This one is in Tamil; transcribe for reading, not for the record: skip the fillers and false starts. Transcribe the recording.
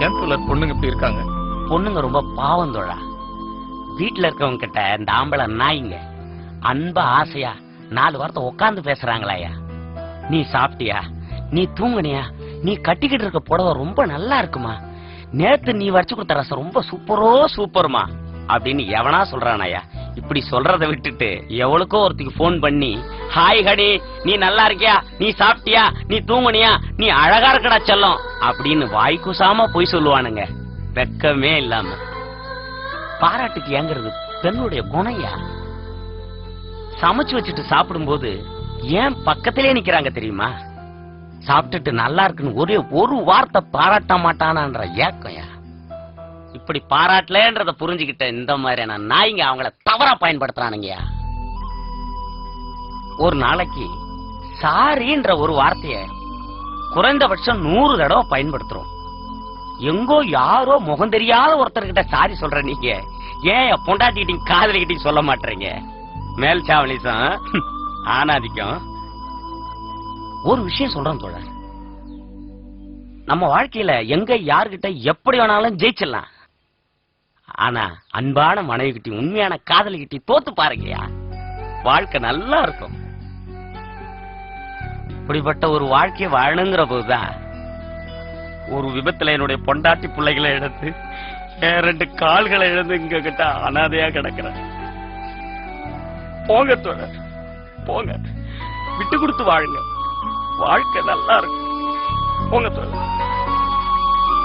ஏன் தோழர் பொண்ணுங்க இப்படி இருக்காங்க? பொண்ணுங்க ரொம்ப பாவம் தோழா. வீட்டுல இருக்கவங்க கிட்ட இந்த ஆம்பளை நாய்ங்க அன்பா ஆசையா 4 வாரத்தை உட்கார்ந்து பேசுறாங்களாயா. நீ சாப்பிட்டியா, நீ தூங்குனியா, நீ கட்டிக்கிட்டு இருக்க புடவை ரொம்ப நல்லா இருக்குமா, நேத்து நீ வச்சு கொடுத்த ரசம் ரொம்ப சூப்பர்மா அப்படின்னு எவனா சொல்றானாயா. இப்படி சொல்றதை விட்டுட்டு எவளுக்கோ ஒருத்திக்கு போன் பண்ணி ஹாய் ஹடி நீ நல்லா இருக்கியா, நீ சாப்பிட்டியா, நீ தூங்குனியா, நீ அழகா இருக்கடா செல்லம் அப்படின்னு வாய்க்குசாம போய் சொல்லுவானுங்க. வெக்கமே இல்லாம. பாராட்டுக்கு ஏங்கிறது பெண்ணுடைய குணையா. சமைச்சு வச்சுட்டு சாப்பிடும்போது ஏன் பக்கத்திலே நிக்கிறாங்க தெரியுமா? சாப்பிட்டுட்டு நல்லா இருக்குன்னு ஒரே ஒரு வார்த்தை பாராட்ட மாட்டானான்ற ஏக்கம்யா. இப்படி பாராட்டலன்றத புரிஞ்சுக்கிட்ட இந்த மாதிரியான நாய்ங்க அவங்கள தவறா பயன்படுத்துறானுங்கயா. ஒரு நாளைக்கு சாரின்ற ஒரு வார்த்தைய குறைந்தபட்சம் 100 தடவை பயன்படுத்துறோம். எங்கோ யாரோ முகம் தெரியாத ஒருத்தர்கிட்ட சாரி சொல்ற நீங்க ஏன் பொண்டாட்டிக்கிட்டையும் காதலிக்கிட்டையும் சொல்ல மாட்டீங்க? மேல் சாவலிசம் ஆனாதிக்கும். ஒரு விஷயம் சொல்றேன் தோழர், நம்ம வாழ்க்கையில எங்க யாருகிட்ட எப்படி வேணாலும் ஜெயிச்சிடலாம். ஆனா அன்பான மனைவி கிட்டி உண்மையான காதலி கிட்டி தோத்து பாருங்கயா, வாழ்க்கை நல்லா இருக்கும். இப்படிப்பட்ட ஒரு வாழ்க்கையை வாழணுங்கிற போதுதான் ஒரு விபத்துல என்னுடைய பொண்டாட்டி பிள்ளைகளை எடுத்து 2 கால்களை இழந்து இங்க கிட்ட அனாதையா கிடக்குறேன். போங்க தோழர் போங்க, விட்டு கொடுத்து வாழுங்க, வாழ்க்கை நல்லா இருக்கும். போங்க தோழர்.